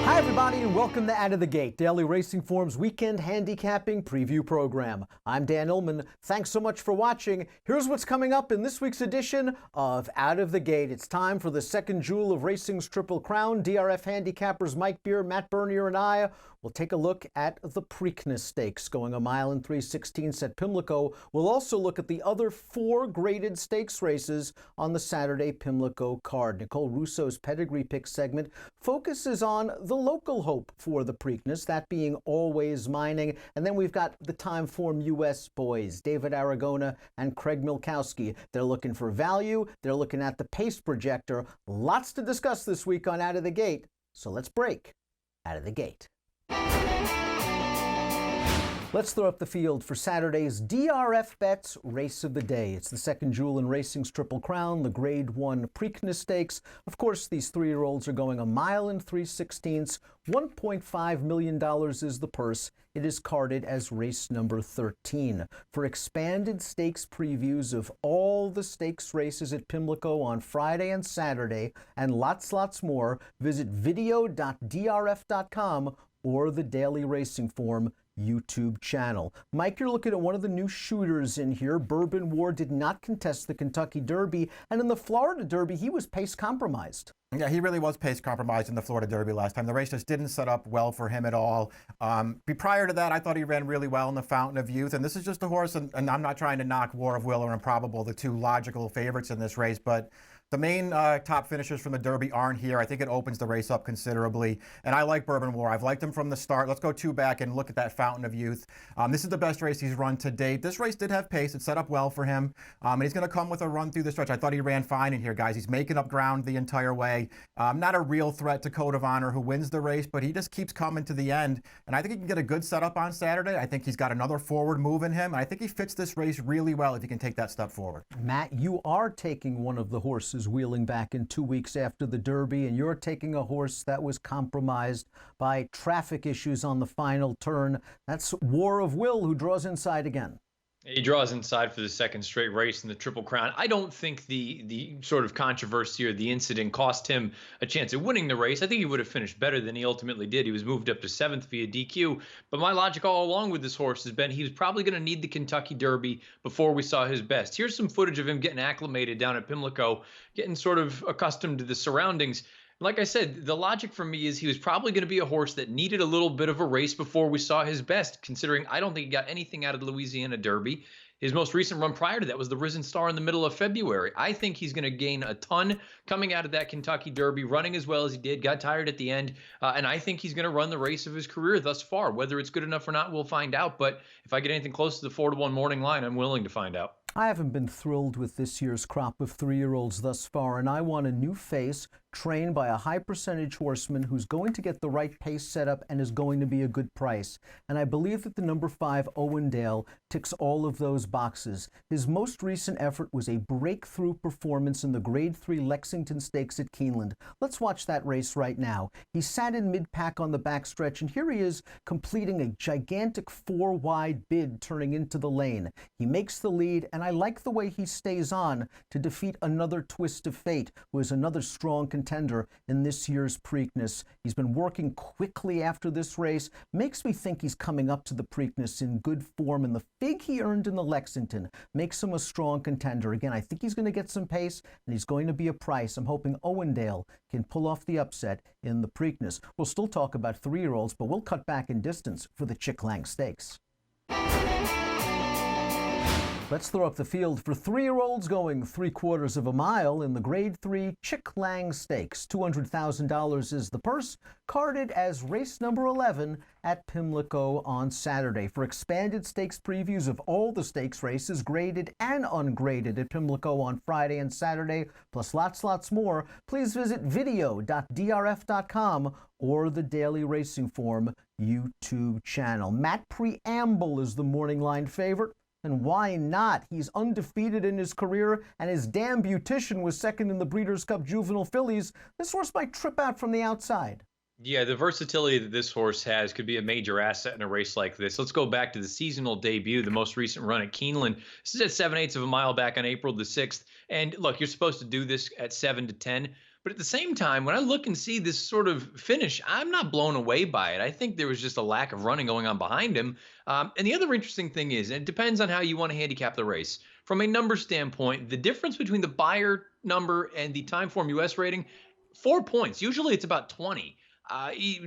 Hi, everybody, and welcome to Out of the Gate, Daily Racing Form's weekend handicapping preview program. I'm Dan Illman. Thanks so much for watching. Here's what's coming up in this week's edition of Out of the Gate. It's time for the second jewel of racing's Triple Crown. DRF Handicappers Mike Beer, Matt Bernier, and I will take a look at the Preakness Stakes, going a mile and 3/16 at Pimlico. We'll also look at the other 4 graded stakes races on the Saturday Pimlico card. Nicole Russo's pedigree pick segment focuses on the local hope for the Preakness, that being Always Mining. And then we've got the Time Form US boys, David Aragona and Craig Milkowski. They're looking for value. They're looking at the pace projector. Lots to discuss this week on Out of the Gate. So let's break Out of the Gate. Let's throw up the field for Saturday's DRF Bets Race of the Day. It's the second jewel in racing's Triple Crown, the Grade 1 Preakness Stakes. Of course, these 3-year-olds are going a mile and 3/16. $1.5 million is the purse. It is carded as race number 13. For expanded stakes previews of all the stakes races at Pimlico on Friday and Saturday, and lots more, visit video.drf.com or the Daily Racing Form YouTube channel. Mike, you're looking at one of the new shooters in here. Bourbon War did not contest the Kentucky Derby, and in the Florida Derby, he was pace compromised. Yeah, he really was pace compromised in the Florida Derby last time. The race just didn't set up well for him at all. Prior to that, I thought he ran really well in the Fountain of Youth, and this is just a horse, and I'm not trying to knock War of Will or Improbable, the 2 logical favorites in this race, but the main top finishers from the Derby aren't here. I think it opens the race up considerably, and I like Bourbon War. I've liked him from the start. Let's go 2 back and look at that Fountain of Youth. This is the best race he's run to date. This race did have pace. It set up well for him, and he's going to come with a run through the stretch. I thought he ran fine in here, guys. He's making up ground the entire way. Not a real threat to Code of Honor, who wins the race, but he just keeps coming to the end, and I think he can get a good setup on Saturday. I think he's got another forward move in him, and I think he fits this race really well if he can take that step forward. Matt, you are taking one of the horses wheeling back in 2 weeks after the Derby, and you're taking a horse that was compromised by traffic issues on the final turn. That's War of Will, who draws inside again. He draws inside for the second straight race in the Triple Crown. I don't think the sort of controversy or the incident cost him a chance at winning the race. I think he would have finished better than he ultimately did. He was moved up to 7th via DQ. But my logic all along with this horse has been he was probably going to need the Kentucky Derby before we saw his best. Here's some footage of him getting acclimated down at Pimlico, getting sort of accustomed to the surroundings. Like I said, the logic for me is he was probably going to be a horse that needed a little bit of a race before we saw his best, considering I don't think he got anything out of the Louisiana Derby. His most recent run prior to that was the Risen Star in the middle of February. I think he's going to gain a ton coming out of that Kentucky Derby, running as well as he did, got tired at the end, and I think he's going to run the race of his career thus far. Whether it's good enough or not, we'll find out, but if I get anything close to the 4-1 morning line, I'm willing to find out. I haven't been thrilled with this year's crop of 3-year-olds thus far, and I want a new face trained by a high-percentage horseman who's going to get the right pace setup and is going to be a good price. And I believe that the number 5, Owendale, ticks all of those boxes. His most recent effort was a breakthrough performance in the Grade 3 Lexington Stakes at Keeneland. Let's watch that race right now. He sat in mid-pack on the backstretch, and here he is completing a gigantic 4-wide bid turning into the lane. He makes the lead, and I like the way he stays on to defeat another Twist of Fate, who is another strong contender in this year's Preakness. He's been working quickly after this race. Makes me think he's coming up to the Preakness in good form, and the fig he earned in the Lexington makes him a strong contender. Again, I think he's going to get some pace, and he's going to be a price. I'm hoping Owendale can pull off the upset in the Preakness. We'll still talk about 3-year-olds, but we'll cut back in distance for the Chick Lang Stakes. Let's throw up the field for 3-year-olds going 3/4 of a mile in the Grade 3 Chick Lang Stakes. $200,000 is the purse, carded as race number 11 at Pimlico on Saturday. For expanded stakes previews of all the stakes races, graded and ungraded at Pimlico on Friday and Saturday, plus lots more, please visit video.drf.com or the Daily Racing Form YouTube channel. Matt, Preamble is the morning line favorite. And why not? He's undefeated in his career, and his damn beautician was second in the Breeders' Cup Juvenile Fillies. This horse might trip out from the outside. Yeah, the versatility that this horse has could be a major asset in a race like this. Let's go back to the seasonal debut, the most recent run at Keeneland. This is at 7/8 of a mile back on April the 6th. And look, you're supposed to do this at 7 to 10. But at the same time, when I look and see this sort of finish, I'm not blown away by it. I think there was just a lack of running going on behind him. And the other interesting thing is, and it depends on how you want to handicap the race. From a number standpoint, the difference between the buyer number and the Timeform US rating, 4 points. Usually it's about 20.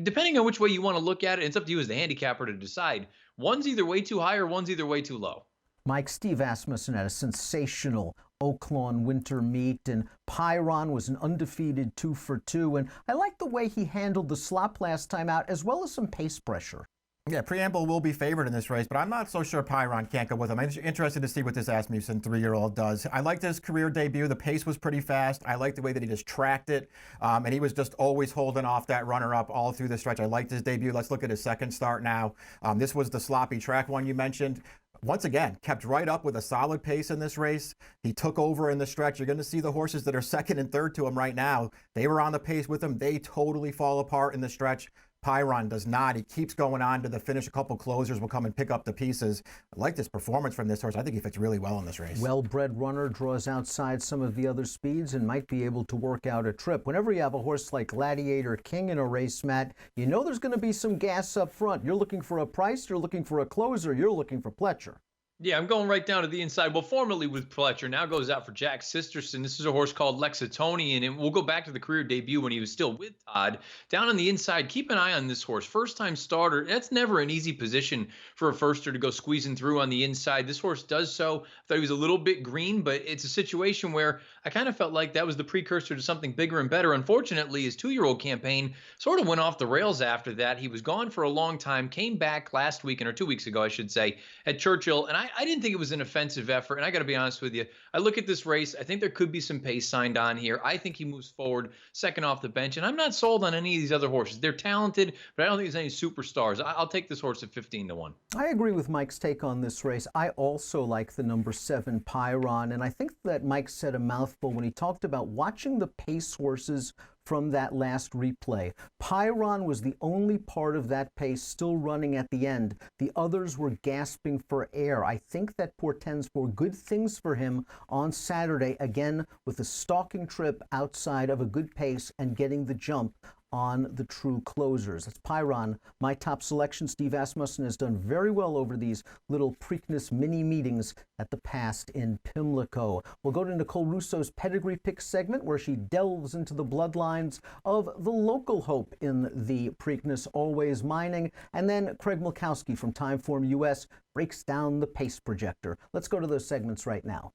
Depending on which way you want to look at it, it's up to you as the handicapper to decide. One's either way too high or one's either way too low. Mike, Steve Asmussen had a sensational Oaklawn winter meet, and Pyron was an undefeated 2 for 2. And I like the way he handled the slop last time out, as well as some pace pressure. Yeah, Preamble will be favored in this race, but I'm not so sure Pyron can't go with him. I'm interested to see what this Asmussen 3-year-old does. I liked his career debut. The pace was pretty fast. I liked the way that he just tracked it, and he was just always holding off that runner-up all through the stretch. I liked his debut. Let's look at his second start now. This was the sloppy track one you mentioned. Once again, kept right up with a solid pace in this race. He took over in the stretch. You're going to see the horses that are second and third to him right now. They were on the pace with him. They totally fall apart in the stretch. Pyron does not. He keeps going on to the finish. A couple closers will come and pick up the pieces. I like this performance from this horse. I think he fits really well in this race. Well-bred runner, draws outside some of the other speeds and might be able to work out a trip. Whenever you have a horse like Gladiator King in a race, Matt, you know there's going to be some gas up front. You're looking for a price, you're looking for a closer, you're looking for Pletcher. Yeah, I'm going right down to the inside. Well, formerly with Pletcher, now goes out for Jack Sisterson. This is a horse called Lexitonian, and we'll go back to the career debut when he was still with Todd. Down on the inside, keep an eye on this horse. First-time starter. That's never an easy position for a firster to go squeezing through on the inside. This horse does so. I thought he was a little bit green, but it's a situation where I kind of felt like that was the precursor to something bigger and better. Unfortunately, his 2-year-old campaign sort of went off the rails after that. He was gone for a long time, came back last weekend, or 2 weeks ago, I should say, at Churchill, and I didn't think it was an offensive effort. And I got to be honest with you, I look at this race, I think there could be some pace signed on here. I think he moves forward second off the bench, and I'm not sold on any of these other horses. They're talented, but I don't think there's any superstars. I'll take this horse at 15-1. I agree with Mike's take on this race. I also like the number 7 Pyron, and I think that Mike said a mouthful when he talked about watching the pace horses from that last replay. Pyron was the only part of that pace still running at the end. The others were gasping for air. I think that portends for good things for him on Saturday, again with a stalking trip outside of a good pace and getting the jump on the true closers. That's Pyron, my top selection. Steve Asmussen has done very well over these little Preakness mini meetings at the past in Pimlico. We'll go to Nicole Russo's pedigree pick segment, where she delves into the bloodlines of the local hope in the Preakness, Always Mining. And then Craig Milkowski from Timeform US breaks down the pace projector. Let's go to those segments right now.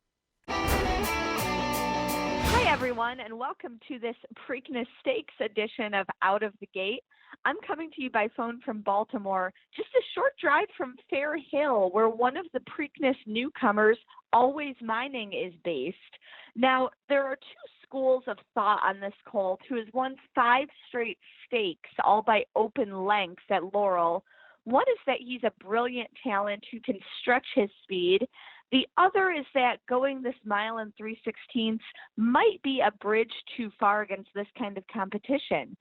Hi, everyone, and welcome to this Preakness Stakes edition of Out of the Gate. I'm coming to you by phone from Baltimore, just a short drive from Fair Hill, where one of the Preakness newcomers, Always Mining, is based. Now, there are two schools of thought on this colt, who has won 5 straight stakes, all by open lengths at Laurel. One is that he's a brilliant talent who can stretch his speed. The other is that going this mile and 3/16 might be a bridge too far against this kind of competition.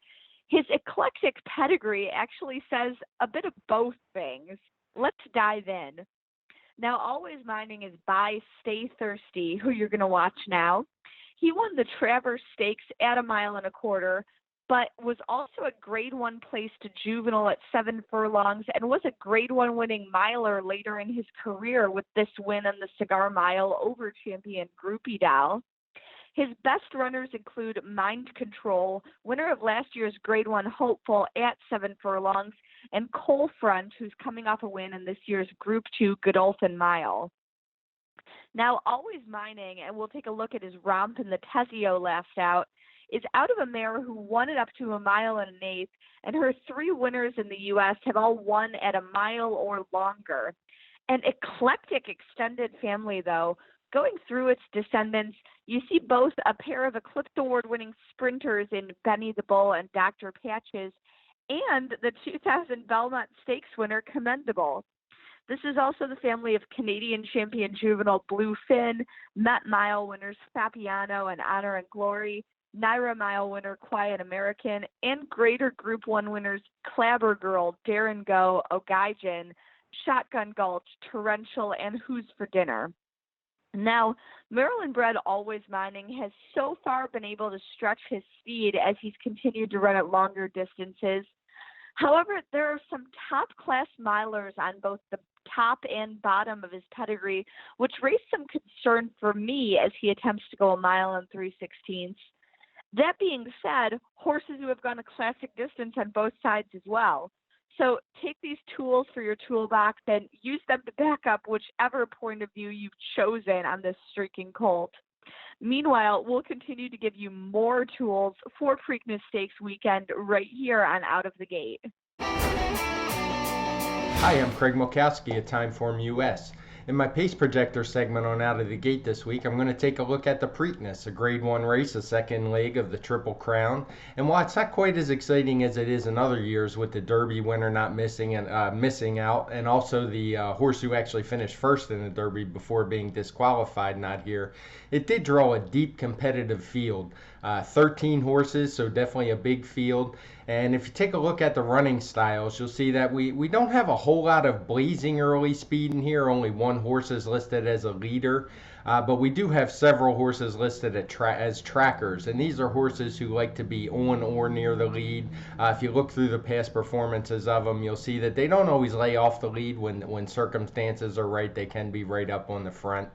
His eclectic pedigree actually says a bit of both things. Let's dive in. Now, Always Mining is by Stay Thirsty, who you're going to watch now. He won the Travers Stakes at 1.25 miles, but was also a Grade 1 placed juvenile at 7 furlongs and was a Grade 1 winning miler later in his career with this win on the Cigar Mile over champion Groupie Doll. His best runners include Mind Control, winner of last year's Grade 1 hopeful at 7 furlongs, and Coal Front, who's coming off a win in this year's Group 2 Godolphin Mile. Now, Always Mining, and we'll take a look at his romp in the Tezio last out, is out of a mare who won it up to 1.125 miles, and her 3 winners in the U.S. have all won at 1 mile or longer. An eclectic extended family, though. Going through its descendants, you see both a pair of Eclipse Award-winning sprinters in Benny the Bull and Dr. Patches, and the 2000 Belmont Stakes winner Commendable. This is also the family of Canadian champion juvenile Blue Fin, Met Mile winners Fabiano and Honor and Glory, Naira Mile winner Quiet American, and Greater Group 1 winners Clabber Girl, Darren Go, Ogaijin, Shotgun Gulch, Torrential, and Who's for Dinner. Now, Maryland-bred Always Mining has so far been able to stretch his speed as he's continued to run at longer distances. However, there are some top-class milers on both the top and bottom of his pedigree, which raised some concern for me as he attempts to go a mile and 3/16. That being said, horses who have gone a classic distance on both sides as well. So take these tools for your toolbox and use them to back up whichever point of view you've chosen on this streaking colt. Meanwhile, we'll continue to give you more tools for Preakness Stakes weekend right here on Out of the Gate. Hi, I'm Craig Mulkowski at Timeform US. In my pace projector segment on Out of the Gate this week, I'm going to take a look at the Preakness, a Grade 1 race, a second leg of the Triple Crown. And while it's not quite as exciting as it is in other years with the Derby winner not missing out, and also the horse who actually finished first in the Derby before being disqualified not here, it did draw a deep competitive field. 13 horses, so definitely a big field. And if you take a look at the running styles, you'll see that we don't have a whole lot of blazing early speed in here. Only one horse is listed as a leader. But we do have several horses listed as trackers, and these are horses who like to be on or near the lead. If you look through the past performances of them, you'll see that they don't always lay off the lead when circumstances are right. They can be right up on the front.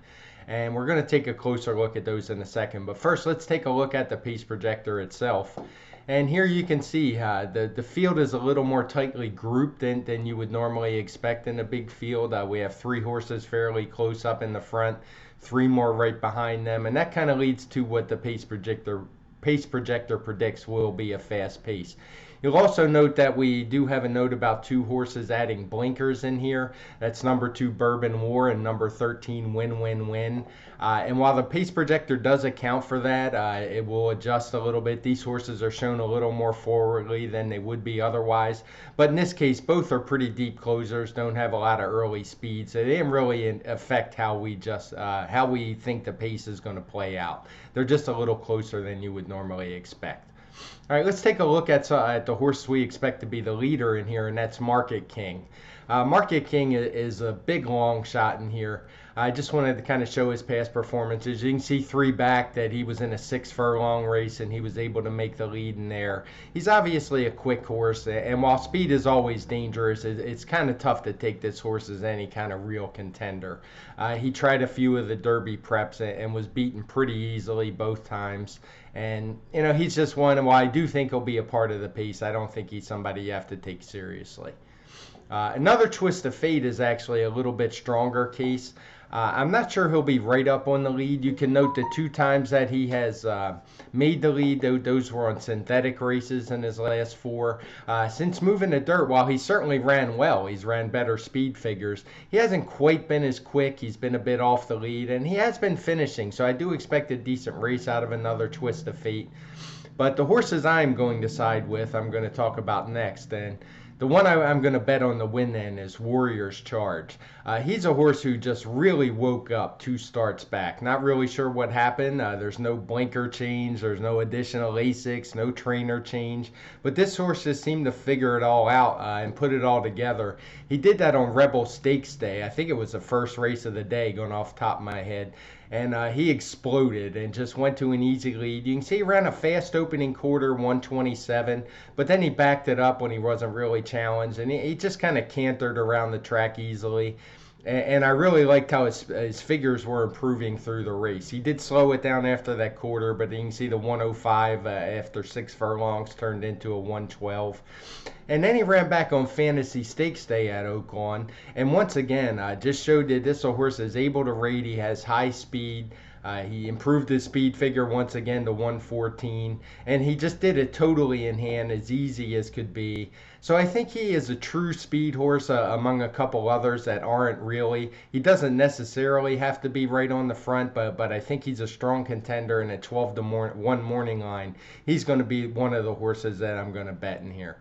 And we're going to take a closer look at those in a second. But first, let's take a look at the pace projector itself. And here you can see the field is a little more tightly grouped than you would normally expect in a big field. We have 3 horses fairly close up in the front, 3 more right behind them, and that kind of leads to what the pace projector predicts will be a fast pace. You'll also note that we do have a note about 2 horses adding blinkers in here. That's number 2 Bourbon War and number 13 Win Win Win. And while the pace projector does account for that, it will adjust a little bit. These horses are shown a little more forwardly than they would be otherwise. But in this case, both are pretty deep closers, don't have a lot of early speed, so they didn't really affect how we think the pace is going to play out. They're just a little closer than you would normally expect. All right, let's take a look at the horse we expect to be the leader in here, and that's Market King. Market King is a big long shot in here. I just wanted to kind of show his past performances. You can see 3 back that he was in a 6 furlong race and he was able to make the lead in there. He's obviously a quick horse, and while speed is always dangerous, it's kind of tough to take this horse as any kind of real contender. He tried a few of the Derby preps and was beaten pretty easily both times. And, you know, he's just one, and while I do think he'll be a part of the pace, I don't think he's somebody you have to take seriously. Another twist of fate is actually a little bit stronger case. I'm not sure he'll be right up on the lead. You can note the 2 times that he has made the lead, those were on synthetic races in his last 4. Since moving to dirt, while he certainly ran well, he's ran better speed figures, he hasn't quite been as quick. He's been a bit off the lead, and he has been finishing, so I do expect a decent race out of another twist of fate. But the horses I'm going to side with, I'm going to talk about next, and the one I'm going to bet on the win then is Warrior's Charge. He's a horse who just really woke up 2 starts back. Not really sure what happened. There's no blinker change. There's no additional Lasix, no trainer change. But this horse just seemed to figure it all out and put it all together. He did that on Rebel Stakes Day. I think it was the first race of the day, going off the top of my head. And he exploded and just went to an easy lead. You can see he ran a fast opening quarter, 127, but then he backed it up when he wasn't really challenged, and he just kind of cantered around the track easily. And I really liked how his figures were improving through the race. He did slow it down after that quarter, but you can see the 105 after 6 furlongs turned into a 112. And then he ran back on Fantasy Stakes Day at Oaklawn, and once again just showed that this horse is able to rate. He has high speed. He improved his speed figure once again to 114, and he just did it totally in hand, as easy as could be. So I think he is a true speed horse among a couple others that aren't really. He doesn't necessarily have to be right on the front, but I think he's a strong contender in a 12-1 morning line. He's going to be one of the horses that I'm going to bet in here.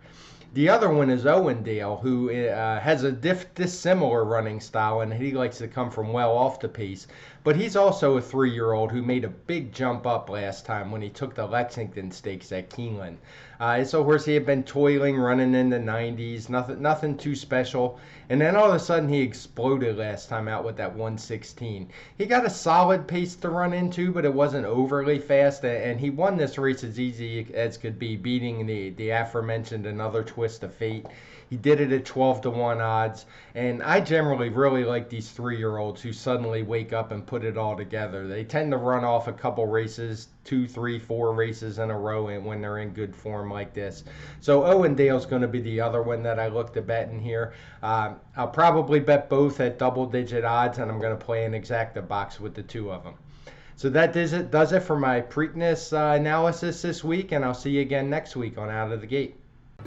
The other one is Owendale, who has a dissimilar running style, and he likes to come from well off the pace. But he's also a 3-year-old who made a big jump up last time when he took the Lexington Stakes at Keeneland. It's a horse he had been toiling, running in the 90s, nothing too special. And then all of a sudden he exploded last time out with that 116. He got a solid pace to run into, but it wasn't overly fast, and he won this race as easy as could be, beating the aforementioned Another Twist of Fate. He did it at 12-1 odds, and I generally really like these 3-year-olds who suddenly wake up and put it all together. They tend to run off a couple races, 2, 3, 4 races in a row, and when they're in good form like this. So Owendale's going to be the other one that I look to bet in here. I'll probably bet both at double-digit odds, and I'm going to play an exacta box with the two of them. So that does it for my Preakness analysis this week, and I'll see you again next week on Out of the Gate.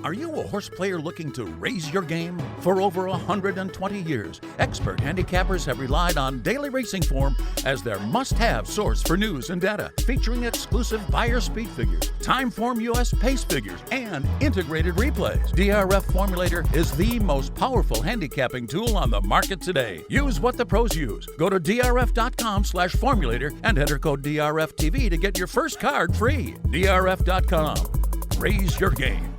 Are you a horse player looking to raise your game? For over 120 years, expert handicappers have relied on Daily Racing Form as their must-have source for news and data, featuring exclusive buyer speed figures, Timeform US pace figures, and integrated replays. DRF Formulator is the most powerful handicapping tool on the market today. Use what the pros use. Go to drf.com/formulator and enter code DRFTV to get your first card free. drf.com. Raise your game.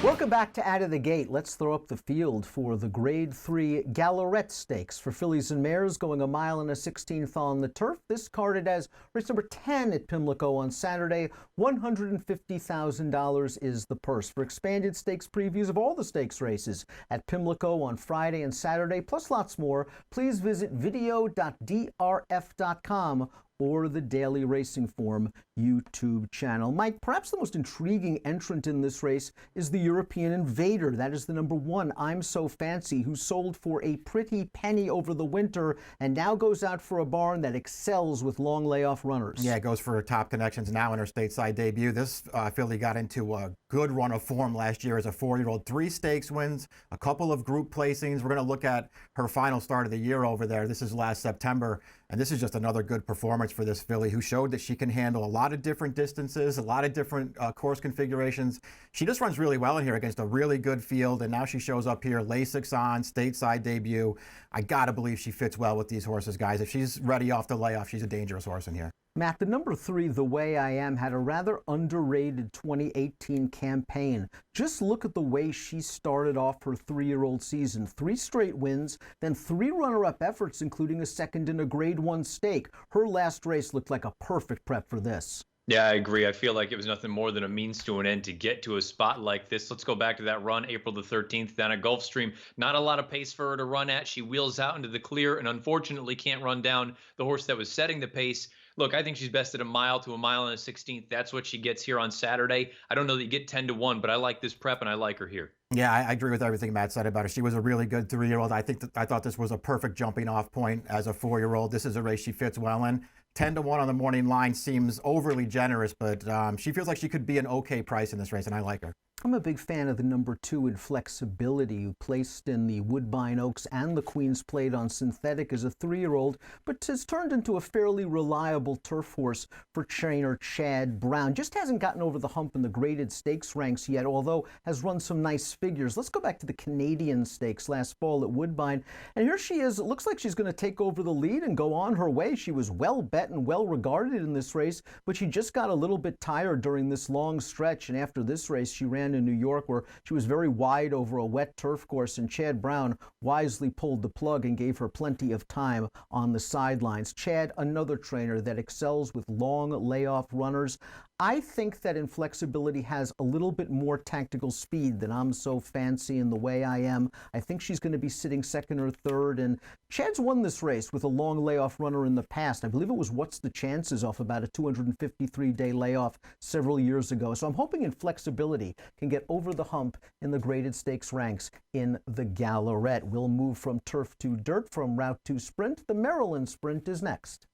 Welcome back to Out of the Gate. Let's throw up the field for the Grade 3 Gala Rhett Stakes for fillies and mares going 1 mile and a 16th on the turf. This carded as race number 10 at Pimlico on Saturday. $150,000 is the purse. For expanded stakes previews of all the stakes races at Pimlico on Friday and Saturday, plus lots more, please visit video.drf.com or the Daily Racing Form YouTube channel. Mike, perhaps the most intriguing entrant in this race is the European Invader. That is the number 1, I'm So Fancy, who sold for a pretty penny over the winter and now goes out for a barn that excels with long layoff runners. Yeah, it goes for top connections now in her stateside debut. This filly got into a good run of form last year as a 4-year-old. 3 stakes wins, a couple of group placings. We're going to look at her final start of the year over there. This is last September, and this is just another good performance for this filly who showed that she can handle a lot of different distances, a lot of different course configurations. She just runs really well in here against a really good field, and now she shows up here, Lasix on, stateside debut. I gotta believe she fits well with these horses, guys. If she's ready off the layoff, she's a dangerous horse in here. Matt, the number 3, The Way I Am, had a rather underrated 2018 campaign. Just look at the way she started off her 3-year-old season. 3 straight wins, then 3 runner-up efforts, including a second in a Grade 1 stake. Her last race looked like a perfect prep for this. Yeah, I agree. I feel like it was nothing more than a means to an end to get to a spot like this. Let's go back to that run April the 13th down at Gulfstream. Not a lot of pace for her to run at. She wheels out into the clear and unfortunately can't run down the horse that was setting the pace. Look, I think she's best at 1 mile to 1 mile and a 16th. That's what she gets here on Saturday. I don't know that you get 10-1, but I like this prep and I like her here. Yeah, I agree with everything Matt said about her. She was a really good 3-year-old. I thought this was a perfect jumping off point as a 4-year-old. This is a race she fits well in. 10-1 on the morning line seems overly generous, but she feels like she could be an okay price in this race, and I like her. I'm a big fan of the number 2 in Flexibility, who placed in the Woodbine Oaks and the Queen's Plate on synthetic as a 3-year-old, but has turned into a fairly reliable turf horse for trainer Chad Brown. Just hasn't gotten over the hump in the graded stakes ranks yet, although has run some nice figures. Let's go back to the Canadian Stakes last fall at Woodbine, and here she is. It looks like she's going to take over the lead and go on her way. She was well bet and well regarded in this race, but she just got a little bit tired during this long stretch, and after this race she ran in New York where she was very wide over a wet turf course, and Chad Brown wisely pulled the plug and gave her plenty of time on the sidelines. Chad, another trainer that excels with long layoff runners. I think that Inflexibility has a little bit more tactical speed than I'm So Fancy in The Way I Am. I think she's going to be sitting 2nd or 3rd, and Chad's won this race with a long layoff runner in the past. I believe it was What's the Chances off about a 253-day layoff several years ago. So I'm hoping Inflexibility can get over the hump in the graded stakes ranks in the Gala Rhett. We'll move from turf to dirt, from route to sprint. The Maryland Sprint is next.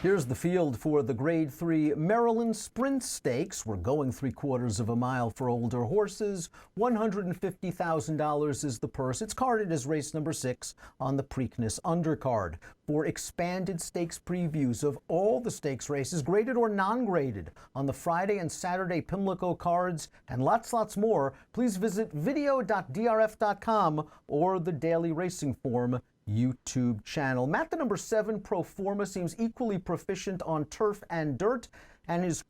Here's the field for the Grade 3 Maryland Sprint Stakes. We're going 3/4 of a mile for older horses. $150,000 is the purse. It's carded as race number 6 on the Preakness undercard. For expanded stakes previews of all the stakes races, graded or non-graded, on the Friday and Saturday Pimlico cards, and lots more, please visit video.drf.com or the Daily Racing Form YouTube channel. Matt, the number 7 Proforma seems equally proficient on turf and dirt, and his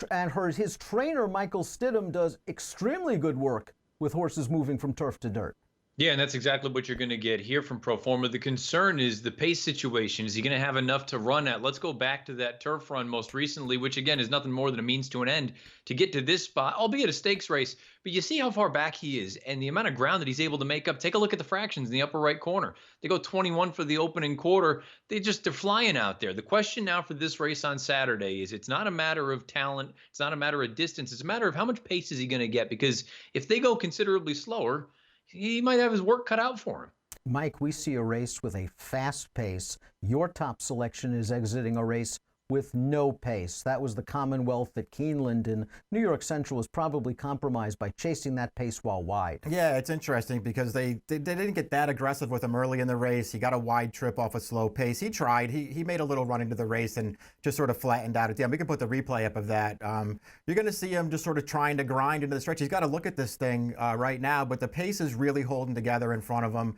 trainer Michael Stidham does extremely good work with horses moving from turf to dirt. Yeah, and that's exactly what you're going to get here from Proforma. The concern is the pace situation. Is he going to have enough to run at? Let's go back to that turf run most recently, which again is nothing more than a means to an end to get to this spot, albeit a stakes race. But you see how far back he is and the amount of ground that he's able to make up. Take a look at the fractions in the upper right corner. They go 21 for the opening quarter. They're flying out there. The question now for this race on Saturday is it's not a matter of talent. It's not a matter of distance. It's a matter of how much pace is he going to get, because if they go considerably slower, he might have his work cut out for him. Mike, we see a race with a fast pace. Your top selection is exiting a race with no pace. That was the Commonwealth at Keeneland, and New York Central was probably compromised by chasing that pace while wide. Yeah, it's interesting because they didn't get that aggressive with him early in the race. He got a wide trip off a slow pace. He tried. He made a little run into the race and just sort of flattened out at the end. We can put the replay up of that. You're going to see him just sort of trying to grind into the stretch. He's got to look at this thing right now, but the pace is really holding together in front of him.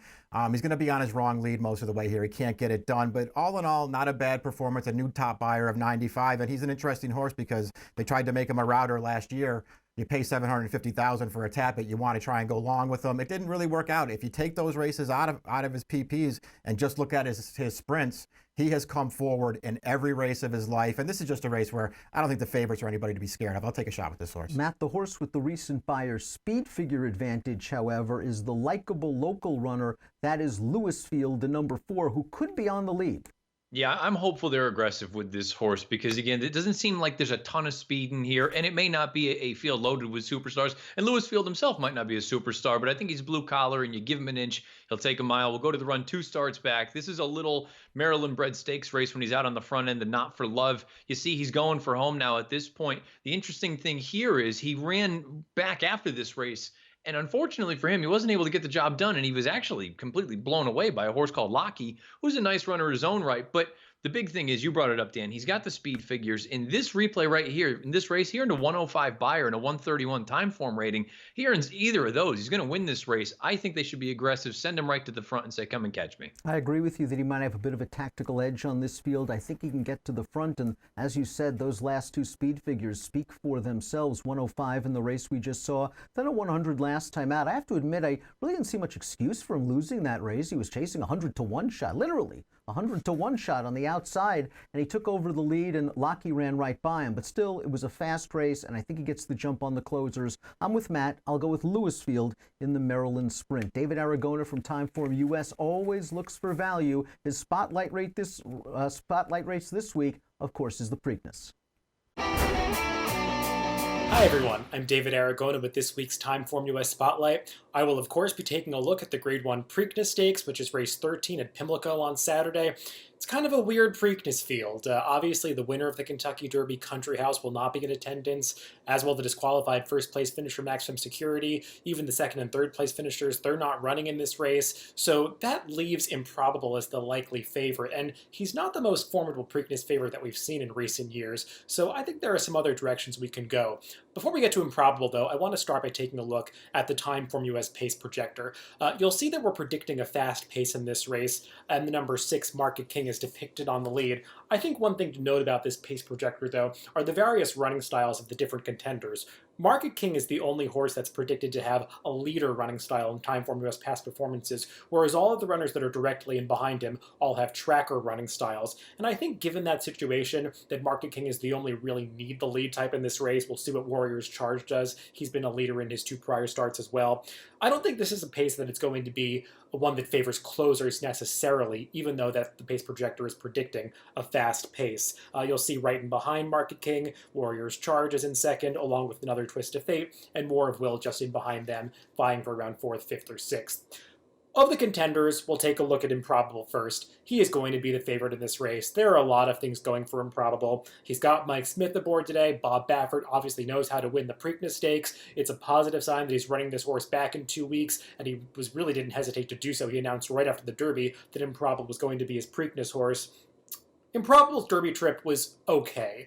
He's going to be on his wrong lead most of the way here. He can't get it done, but all in all, not a bad performance. A new top buyer of 95, and he's an interesting horse because they tried to make him a router last year. You pay $750,000 for a Tapit. You want to try and go long with him. It didn't really work out. If you take those races out of his PPs and just look at his sprints, he has come forward in every race of his life. And this is just a race where I don't think the favorites are anybody to be scared of. I'll take a shot with this horse. Matt, the horse with the recent buyer's speed figure advantage, however, is the likable local runner. That is Louisfield, the number 4, who could be on the lead. Yeah, I'm hopeful they're aggressive with this horse because, again, it doesn't seem like there's a ton of speed in here, and it may not be a field loaded with superstars. And Louisfield himself might not be a superstar, but I think he's blue collar, and you give him an inch, he'll take a mile. We'll go to the run 2 starts back. This is a little Maryland-bred stakes race when he's out on the front end, the Not for Love. You see he's going for home now at this point. The interesting thing here is he ran back after this race, and unfortunately for him, he wasn't able to get the job done, and he was actually completely blown away by a horse called Lockie, who's a nice runner in his own right. But the big thing is, you brought it up, Dan, he's got the speed figures. In this replay right here, in this race, he earned a 105 buyer and a 131 time form rating. He earns either of those. He's going to win this race. I think they should be aggressive, send him right to the front and say, come and catch me. I agree with you that he might have a bit of a tactical edge on this field. I think he can get to the front, and as you said, those last 2 speed figures speak for themselves. 105 in the race we just saw, then a 100 last time out. I have to admit, I really didn't see much excuse for him losing that race. He was chasing a 100-to-1 shot, literally. 100-to-1 shot on the outside, and he took over the lead, and Lockie ran right by him. But still, it was a fast race, and I think he gets the jump on the closers. I'm with Matt. I'll go with Louisfield in the Maryland Sprint. David Aragona from Timeform US always looks for value. His spotlight race this week, of course, is the Preakness. Hi everyone, I'm David Aragona with this week's Timeform US Spotlight. I will of course be taking a look at the Grade 1 Preakness Stakes, which is race 13 at Pimlico on Saturday. It's kind of a weird Preakness field. Obviously, the winner of the Kentucky Derby Country House will not be in attendance, as will the disqualified first place finisher Maximum Security. Even the second and third place finishers, they're not running in this race. So that leaves Improbable as the likely favorite, and he's not the most formidable Preakness favorite that we've seen in recent years. So I think there are some other directions we can go. Before we get to Improbable, though, I want to start by taking a look at the Timeform US pace projector. You'll see that we're predicting a fast pace in this race, and the number 6 Market King is depicted on the lead. I think one thing to note about this pace projector, though, are the various running styles of the different contenders. Market King is the only horse that's predicted to have a leader running style in Timeform US past performances, whereas all of the runners that are directly in behind him all have tracker running styles. And I think given that situation, that Market King is the only really need the lead type in this race. We'll see what Warrior's Charge does. He's been a leader in his 2 prior starts as well. I don't think this is a pace that it's going to be one that favors closers necessarily, even though that the pace projector is predicting a fast pace. You'll see right in behind Market King, Warrior's Charge is in second, along with Another Twist of Fate, and More of Will just in behind them, vying for around 4th, 5th, or 6th. Of the contenders, we'll take a look at Improbable first. He is going to be the favorite in this race. There are a lot of things going for Improbable. He's got Mike Smith aboard today. Bob Baffert obviously knows how to win the Preakness Stakes. It's a positive sign that he's running this horse back in 2 weeks, and he really didn't hesitate to do so. He announced right after the Derby that Improbable was going to be his Preakness horse. Improbable's Derby trip was okay.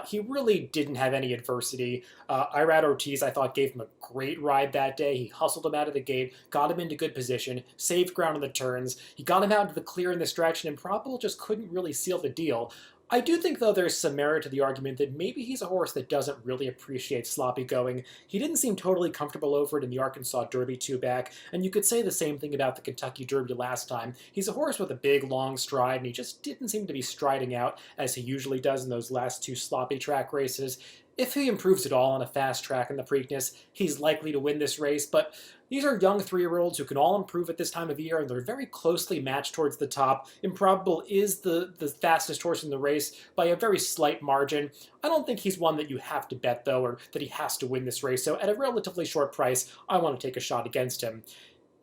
He really didn't have any adversity. Irad Ortiz, I thought, gave him a great ride that day. He hustled him out of the gate, got him into good position, saved ground on the turns. He got him out into the clear in the stretch, and Improbable just couldn't really seal the deal. I do think, though, there's some merit to the argument that maybe he's a horse that doesn't really appreciate sloppy going. He didn't seem totally comfortable over it in the Arkansas Derby 2-back, and you could say the same thing about the Kentucky Derby last time. He's a horse with a big, long stride, and he just didn't seem to be striding out as he usually does in those last 2 sloppy track races. If he improves at all on a fast track in the Preakness, he's likely to win this race, but these are young 3-year-olds who can all improve at this time of year, and they're very closely matched towards the top. Improbable is the fastest horse in the race by a very slight margin. I don't think he's one that you have to bet, though, or that he has to win this race, so at a relatively short price, I want to take a shot against him.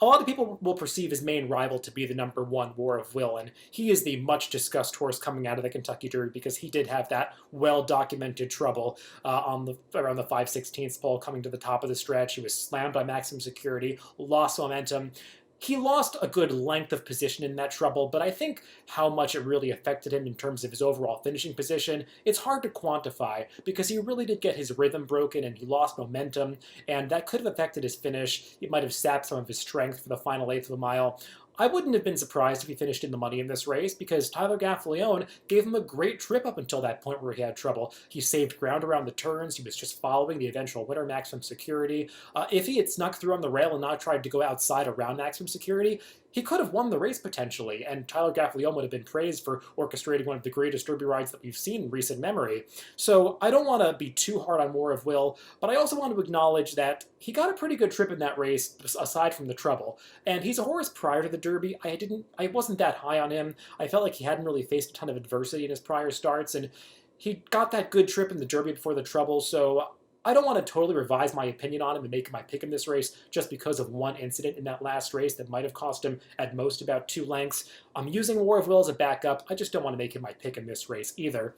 A lot of people will perceive his main rival to be the number 1 War of Will, and he is the much-discussed horse coming out of the Kentucky Derby because he did have that well-documented trouble around the 5/16 pole coming to the top of the stretch. He was slammed by Maximum Security, lost momentum. He lost a good length of position in that trouble, but I think how much it really affected him in terms of his overall finishing position, it's hard to quantify because he really did get his rhythm broken and he lost momentum, and that could have affected his finish. It might have sapped some of his strength for the final eighth of a mile. I wouldn't have been surprised if he finished in the money in this race because Tyler Gaffalione gave him a great trip up until that point where he had trouble. He saved ground around the turns. He was just following the eventual winner, Maximum Security. If he had snuck through on the rail and not tried to go outside around Maximum Security, he could have won the race potentially, and Tyler Gaffalione would have been praised for orchestrating one of the greatest Derby rides that we've seen in recent memory. So I don't want to be too hard on War of Will, but I also want to acknowledge that he got a pretty good trip in that race, aside from the trouble. And he's a horse prior to the Derby. I wasn't that high on him. I felt like he hadn't really faced a ton of adversity in his prior starts, and he got that good trip in the Derby before the trouble, so I don't want to totally revise my opinion on him and make my pick in this race just because of one incident in that last race that might have cost him at most about 2 lengths. I'm using War of Will as a backup. I just don't want to make him my pick in this race either.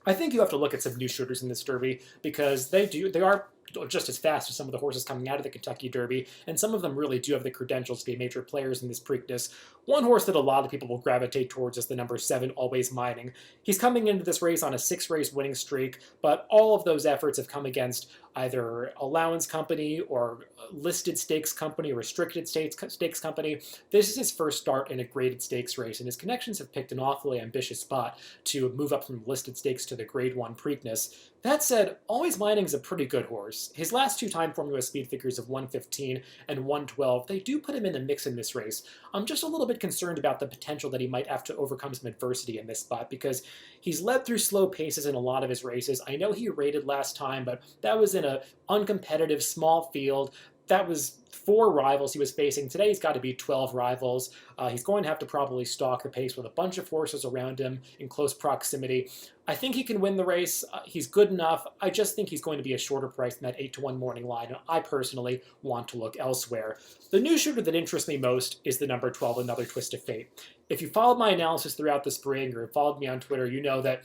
I think you have to look at some new shooters in this Derby because they are just as fast as some of the horses coming out of the Kentucky Derby, and some of them really do have the credentials to be major players in this Preakness. One horse that a lot of people will gravitate towards is the number 7, Always Mining. He's coming into this race on a 6-race winning streak, but all of those efforts have come against either allowance company or listed stakes company, restricted stakes company. This is his first start in a graded stakes race, and his connections have picked an awfully ambitious spot to move up from listed stakes to the Grade 1 Preakness. That said, Always Mining is a pretty good horse. His last 2 time Formula speed figures of 1:15 and 1:12, they do put him in the mix in this race. I'm just a little bit concerned about the potential that he might have to overcome some adversity in this spot because he's led through slow paces in a lot of his races. I know he rated last time, but that was in an uncompetitive small field. That was 4 rivals he was facing. Today he's got to beat 12 rivals. He's going to have to probably stalk the pace with a bunch of horses around him in close proximity. I think he can win the race. He's good enough. I just think he's going to be a shorter price than that 8-1 morning line, and I personally want to look elsewhere. The new shooter that interests me most is the number 12, Another Twist of Fate. If you followed my analysis throughout the spring or followed me on Twitter, you know that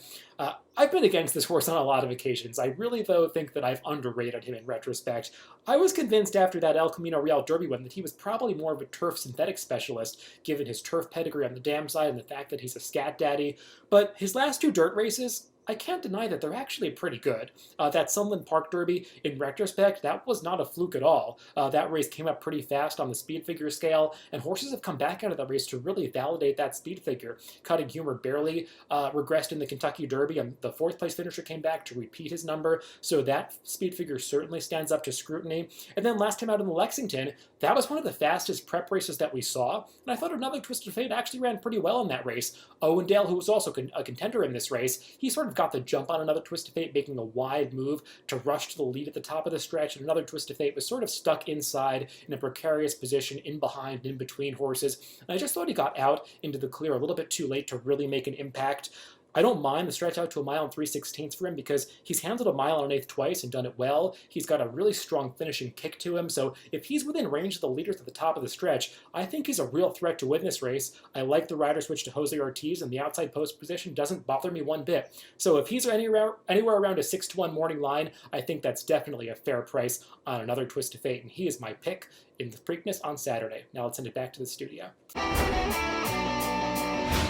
I've been against this horse on a lot of occasions. I really, though, think that I've underrated him in retrospect. I was convinced after that El Camino Real Derby win that he was probably more of a turf synthetic specialist, given his turf pedigree on the dam side and the fact that he's a scat daddy. But his last 2 dirt races, I can't deny that they're actually pretty good. That Sunland Park Derby, in retrospect, that was not a fluke at all. That race came up pretty fast on the speed figure scale, and horses have come back out of that race to really validate that speed figure. Cutting Humor barely regressed in the Kentucky Derby, and the 4th place finisher came back to repeat his number, so that speed figure certainly stands up to scrutiny. And then last time out in the Lexington, that was one of the fastest prep races that we saw, and I thought Another Twist of Fate actually ran pretty well in that race. Owendale, who was also a contender in this race, he sort of got the jump on Another Twist of Fate, making a wide move to rush to the lead at the top of the stretch, and Another Twist of Fate was sort of stuck inside in a precarious position in behind and in between horses, and I just thought he got out into the clear a little bit too late to really make an impact. I don't mind the stretch out to a mile and 3/16 for him because he's handled a mile and an eighth twice and done it well. He's got a really strong finishing kick to him, so if he's within range of the leaders at the top of the stretch, I think he's a real threat to win this race. I like the rider switch to Jose Ortiz, and the outside post position doesn't bother me one bit. So if he's anywhere around a 6-1 morning line, I think that's definitely a fair price on another twist of fate, and he is my pick in the Preakness on Saturday. Now let's send it back to the studio.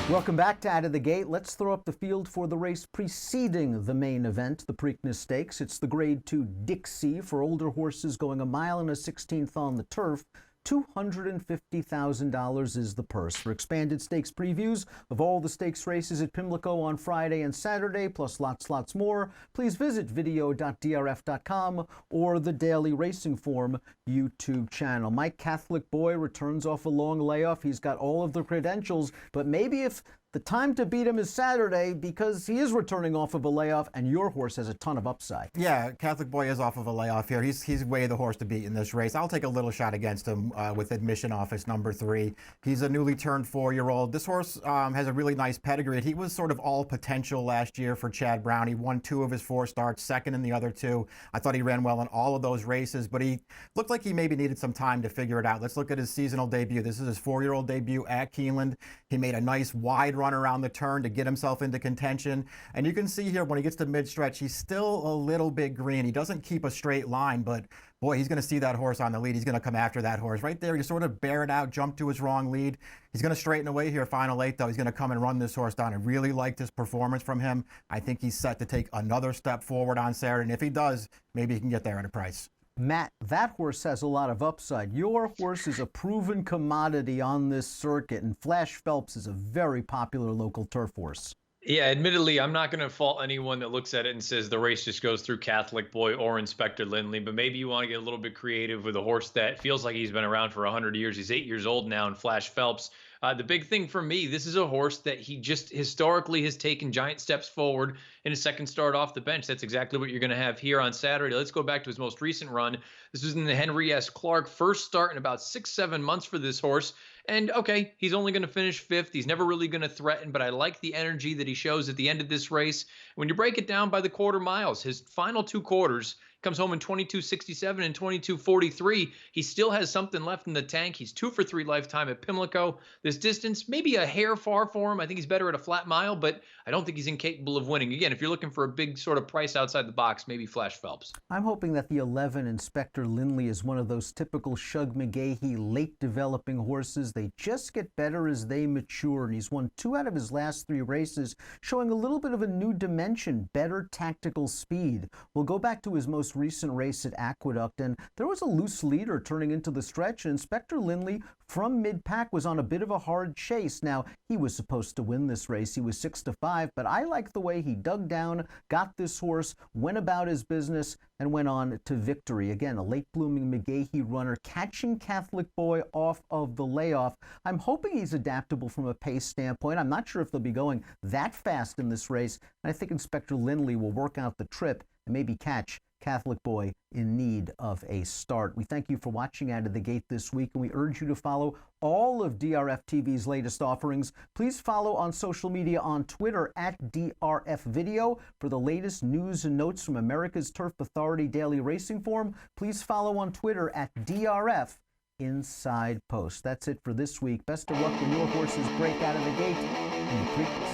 Welcome back to Out of the Gate. Let's throw up the field for the race preceding the main event, the Preakness Stakes. It's the Grade 2 Dixie for older horses going a mile and a 16th on the turf. $250,000 is the purse. For expanded stakes previews of all the stakes races at Pimlico on Friday and Saturday, plus lots more, please visit video.drf.com or the Daily Racing Form YouTube channel. My Catholic boy returns off a long layoff. He's got all of the credentials, but maybe if the time to beat him is Saturday because he is returning off of a layoff and your horse has a ton of upside. Yeah, Catholic Boy is off of a layoff here. He's way the horse to beat in this race. I'll take a little shot against him with admission office number 3. He's a newly turned 4-year-old. This horse has a really nice pedigree. He was sort of all potential last year for Chad Brown. He won 2 of his 4 starts, second in the other 2. I thought he ran well in all of those races, but he looked like he maybe needed some time to figure it out. Let's look at his seasonal debut. This is his 4-year-old debut at Keeneland. He made a nice wide run around the turn to get himself into contention. And you can see here when he gets to mid-stretch, he's still a little bit green. He doesn't keep a straight line, but boy, he's going to see that horse on the lead. He's going to come after that horse. Right there, he sort of bear it out, jump to his wrong lead. He's going to straighten away here, final 8, though. He's going to come and run this horse down. I really liked his performance from him. I think he's set to take another step forward on Saturday. And if he does, maybe he can get there at a price. Matt, that horse has a lot of upside. Your horse is a proven commodity on this circuit, and Flash Phelps is a very popular local turf horse. Yeah, admittedly, I'm not going to fault anyone that looks at it and says the race just goes through Catholic Boy or Inspector Lindley, but maybe you want to get a little bit creative with a horse that feels like he's been around for 100 years. He's 8 years old now, and Flash Phelps. The big thing for me, this is a horse that he just historically has taken giant steps forward in his second start off the bench. That's exactly what you're going to have here on Saturday. Let's go back to his most recent run. This was in the Henry S. Clark, first start in about 6-7 months for this horse. And okay, he's only going to finish 5th. He's never really going to threaten, but I like the energy that he shows at the end of this race. When you break it down by the quarter miles, his final 2 quarters, comes home in 22.67 and 22.43. He still has something left in the tank. He's 2 for 3 lifetime at Pimlico. This distance, maybe a hair far for him. I think he's better at a flat mile, but I don't think he's incapable of winning. Again, if you're looking for a big sort of price outside the box, maybe Flash Phelps. I'm hoping that the 11 Inspector Lindley is one of those typical Shug McGahee late developing horses. They just get better as they mature, and he's won 2 out of his last 3 races, showing a little bit of a new dimension, better tactical speed. We'll go back to his most recent race at Aqueduct, and there was a loose leader turning into the stretch, and Inspector Lindley from mid-pack was on a bit of a hard chase. Now, he was supposed to win this race. He was 6-5, but I like the way he dug down, got this horse, went about his business, and went on to victory. Again, a late-blooming McGahee runner catching Catholic Boy off of the layoff. I'm hoping he's adaptable from a pace standpoint. I'm not sure if they'll be going that fast in this race, and I think Inspector Lindley will work out the trip and maybe catch Catholic Boy in need of a start. We thank you for watching Out of the Gate this week, and we urge you to follow all of DRF TV's latest offerings. Please follow on social media on Twitter at DRF Video for the latest news and notes from America's Turf Authority Daily Racing Form. Please follow on Twitter at DRF Inside Post. That's it for this week. Best of luck when your horses break out of the gate in the Preakness.